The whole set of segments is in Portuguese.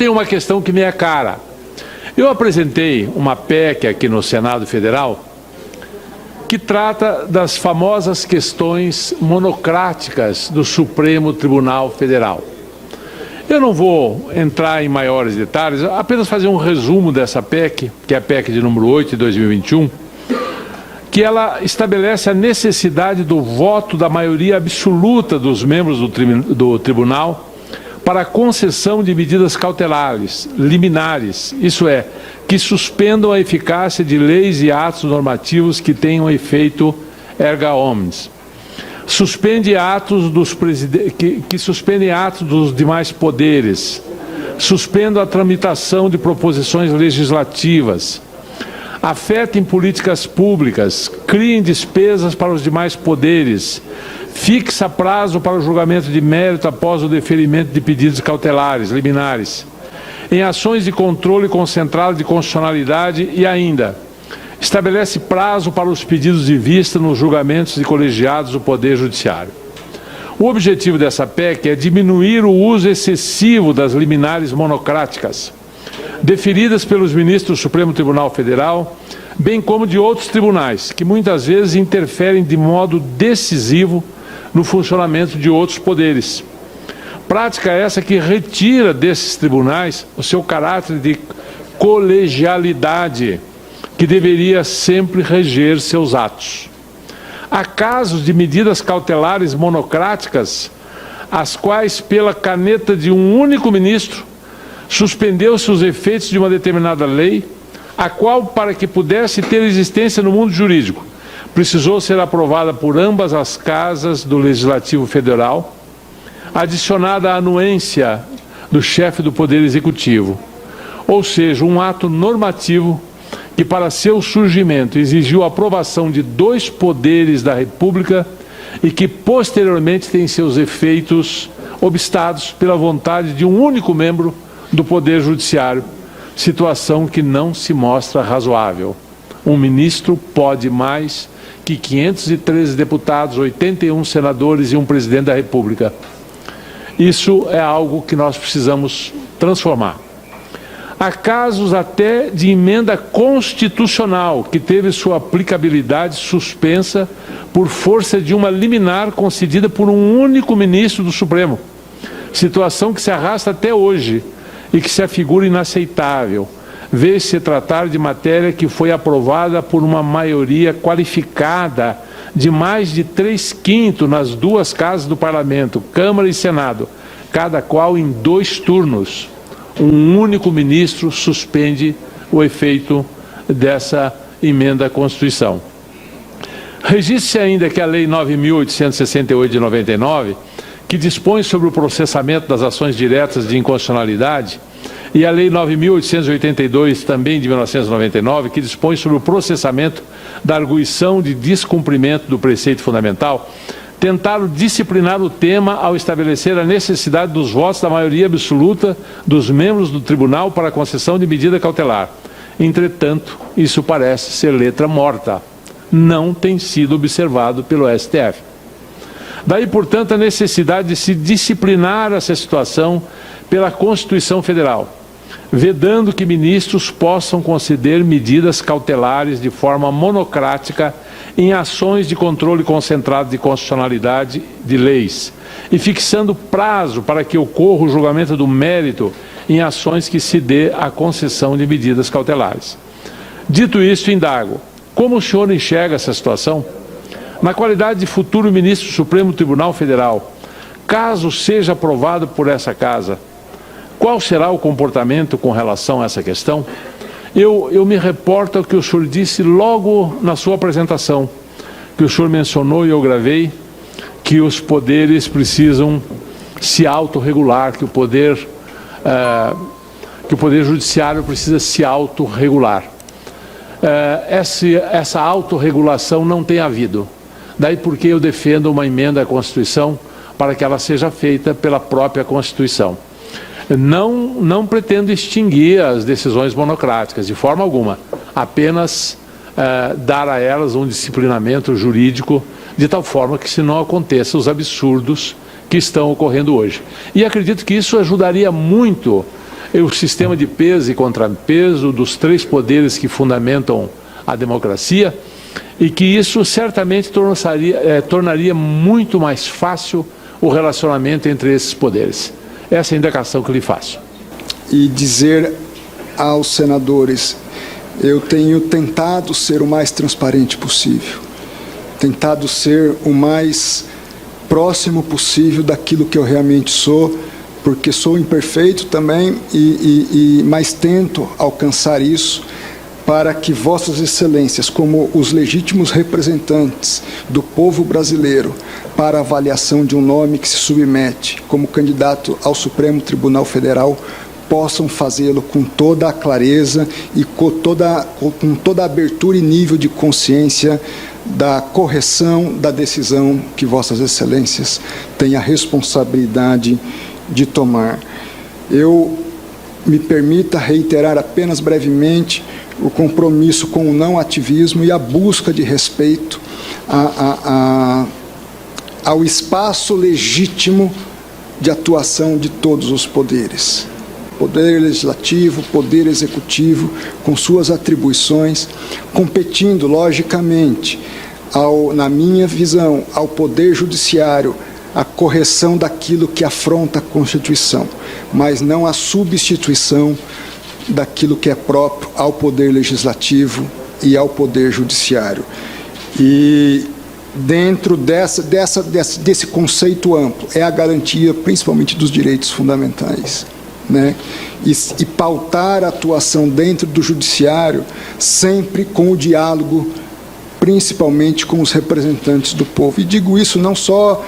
tem uma questão que me é cara. Eu apresentei uma PEC aqui no Senado Federal que trata das famosas questões monocráticas do Supremo Tribunal Federal. Eu não vou entrar em maiores detalhes, apenas fazer um resumo dessa PEC, que é a PEC de número 8 de 2021, que ela estabelece a necessidade do voto da maioria absoluta dos membros do tribunal para a concessão de medidas cautelares, liminares, isso é, que suspendam a eficácia de leis e atos normativos que tenham efeito erga omnes. Suspende atos dos que suspendem atos dos demais poderes, suspende a tramitação de proposições legislativas, afetem políticas públicas, criem despesas para os demais poderes, fixa prazo para o julgamento de mérito após o deferimento de pedidos cautelares, liminares, em ações de controle concentrado de constitucionalidade e ainda estabelece prazo para os pedidos de vista nos julgamentos de colegiados do Poder Judiciário. O objetivo dessa PEC é diminuir o uso excessivo das liminares monocráticas, deferidas pelos ministros do Supremo Tribunal Federal, bem como de outros tribunais, que muitas vezes interferem de modo decisivo no funcionamento de outros poderes. Prática essa que retira desses tribunais o seu caráter de colegialidade, que deveria sempre reger seus atos. Há casos de medidas cautelares monocráticas, as quais, pela caneta de um único ministro, suspendeu-se os efeitos de uma determinada lei, a qual, para que pudesse ter existência no mundo jurídico, precisou ser aprovada por ambas as casas do Legislativo Federal, adicionada à anuência do chefe do Poder Executivo, ou seja, um ato normativo que, para seu surgimento, exigiu a aprovação de 2 poderes da República e que, posteriormente, tem seus efeitos obstados pela vontade de um único membro do Poder Judiciário, situação que não se mostra razoável. Um ministro pode mais que 513 deputados, 81 senadores e um presidente da República. Isso é algo que nós precisamos transformar. Há casos até de emenda constitucional que teve sua aplicabilidade suspensa por força de uma liminar concedida por um único ministro do Supremo, situação que se arrasta até hoje e que se afigura inaceitável, vê-se tratar de matéria que foi aprovada por uma maioria qualificada de mais de 3/5 nas 2 casas do Parlamento, Câmara e Senado, cada qual em 2 turnos. Um único ministro suspende o efeito dessa emenda à Constituição. Registre-se ainda que a Lei 9.868 de 99, que dispõe sobre o processamento das ações diretas de inconstitucionalidade, e a Lei 9.882, também de 1999, que dispõe sobre o processamento da arguição de descumprimento do preceito fundamental, tentaram disciplinar o tema ao estabelecer a necessidade dos votos da maioria absoluta dos membros do tribunal para a concessão de medida cautelar. Entretanto, isso parece ser letra morta. Não tem sido observado pelo STF. Daí, portanto, a necessidade de se disciplinar essa situação pela Constituição Federal, vedando que ministros possam conceder medidas cautelares de forma monocrática em ações de controle concentrado de constitucionalidade de leis e fixando prazo para que ocorra o julgamento do mérito em ações que se dê a concessão de medidas cautelares. Dito isto, indago, como o senhor enxerga essa situação? Na qualidade de futuro ministro do Supremo Tribunal Federal, caso seja aprovado por essa casa, qual será o comportamento com relação a essa questão? Eu me reporto ao que o senhor disse logo na sua apresentação, que o senhor mencionou e eu gravei, que os poderes precisam se autorregular, que o Poder Judiciário precisa se autorregular. Essa autorregulação não tem havido. Daí porque eu defendo uma emenda à Constituição para que ela seja feita pela própria Constituição. Não pretendo extinguir as decisões monocráticas, de forma alguma, apenas dar a elas um disciplinamento jurídico, de tal forma que se não aconteça os absurdos que estão ocorrendo hoje. E acredito que isso ajudaria muito o sistema de peso e contrapeso dos três poderes que fundamentam a democracia, e que isso certamente tornaria muito mais fácil o relacionamento entre esses poderes. Essa é a indicação que lhe faço. E dizer aos senadores, eu tenho tentado ser o mais transparente possível, tentado ser o mais próximo possível daquilo que eu realmente sou, porque sou imperfeito também, mas tento alcançar isso para que vossas excelências, como os legítimos representantes do povo brasileiro, para a avaliação de um nome que se submete como candidato ao Supremo Tribunal Federal, possam fazê-lo com toda a clareza e com toda a abertura e nível de consciência da correção da decisão que vossas excelências têm a responsabilidade de tomar. Eu me permita reiterar apenas brevemente o compromisso com o não ativismo e a busca de respeito ao espaço legítimo de atuação de todos os poderes. Poder legislativo, poder executivo, com suas atribuições, competindo, logicamente, na minha visão, ao poder judiciário, a correção daquilo que afronta a Constituição, mas não a substituição daquilo que é próprio ao poder legislativo e ao poder judiciário. E dentro desse conceito amplo é a garantia principalmente dos direitos fundamentais, né? E pautar a atuação dentro do judiciário sempre com o diálogo, principalmente com os representantes do povo. E digo isso não só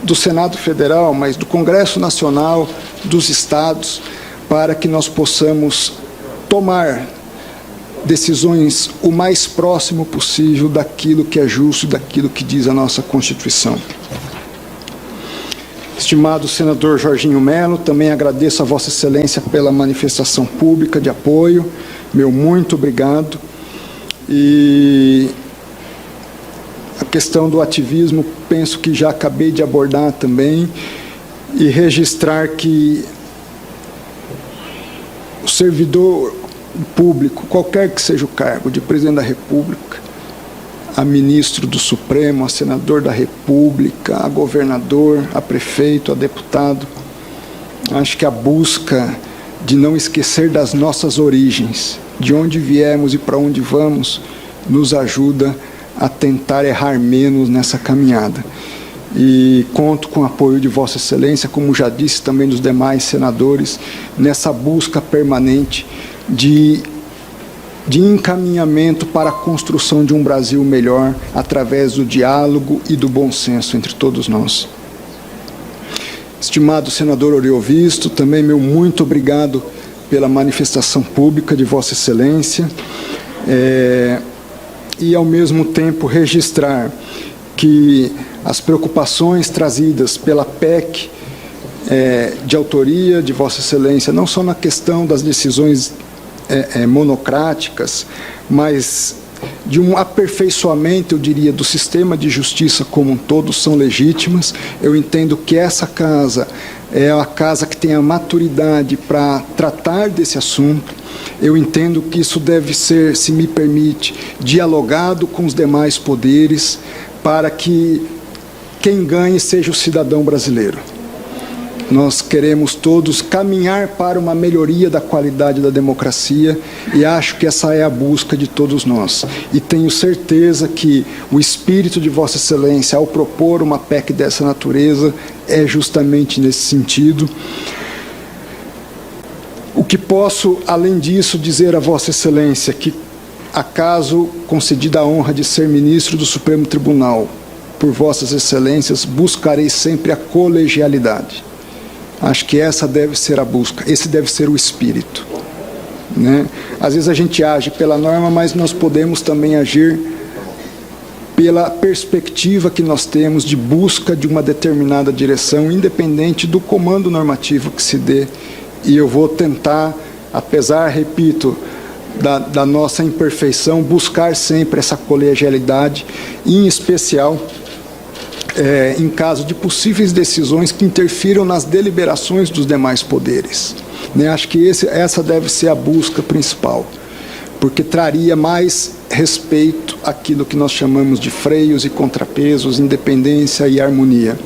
do Senado Federal, mas do Congresso Nacional, dos estados, para que nós possamos tomar decisões o mais próximo possível daquilo que é justo, daquilo que diz a nossa Constituição. Estimado senador Jorginho Melo, também agradeço a Vossa Excelência pela manifestação pública de apoio, meu muito obrigado. E a questão do ativismo, penso que já acabei de abordar também, e registrar que o servidor público, qualquer que seja o cargo, de presidente da República, a ministro do Supremo, a senador da República, a governador, a prefeito, a deputado, acho que a busca de não esquecer das nossas origens, de onde viemos e para onde vamos, nos ajuda a tentar errar menos nessa caminhada. E conto com o apoio de Vossa Excelência, como já disse também dos demais senadores, nessa busca permanente de encaminhamento para a construção de um Brasil melhor, através do diálogo e do bom senso entre todos nós. Estimado senador Oriovisto, também meu muito obrigado pela manifestação pública de Vossa Excelência, e ao mesmo tempo registrar que as preocupações trazidas pela PEC de autoria de Vossa Excelência, não só na questão das decisões monocráticas, mas de um aperfeiçoamento, eu diria, do sistema de justiça como um todo, são legítimas. Eu entendo que essa casa é a casa que tem a maturidade para tratar desse assunto. Eu entendo que isso deve ser, se me permite, dialogado com os demais poderes, para que quem ganhe seja o cidadão brasileiro. Nós queremos todos caminhar para uma melhoria da qualidade da democracia, e acho que essa é a busca de todos nós. E tenho certeza que o espírito de Vossa Excelência, ao propor uma PEC dessa natureza, é justamente nesse sentido. O que posso, além disso, dizer a Vossa Excelência, que acaso concedida a honra de ser ministro do Supremo Tribunal por Vossas Excelências, buscarei sempre a colegialidade. Acho que essa deve ser a busca, esse deve ser o espírito, né? Às vezes a gente age pela norma, mas nós podemos também agir pela perspectiva que nós temos de busca de uma determinada direção, independente do comando normativo que se dê. E eu vou tentar, apesar, repito, da nossa imperfeição, buscar sempre essa colegialidade, em especial em caso de possíveis decisões que interfiram nas deliberações dos demais poderes. Né? Acho que essa deve ser a busca principal, porque traria mais respeito àquilo que nós chamamos de freios e contrapesos, independência e harmonia.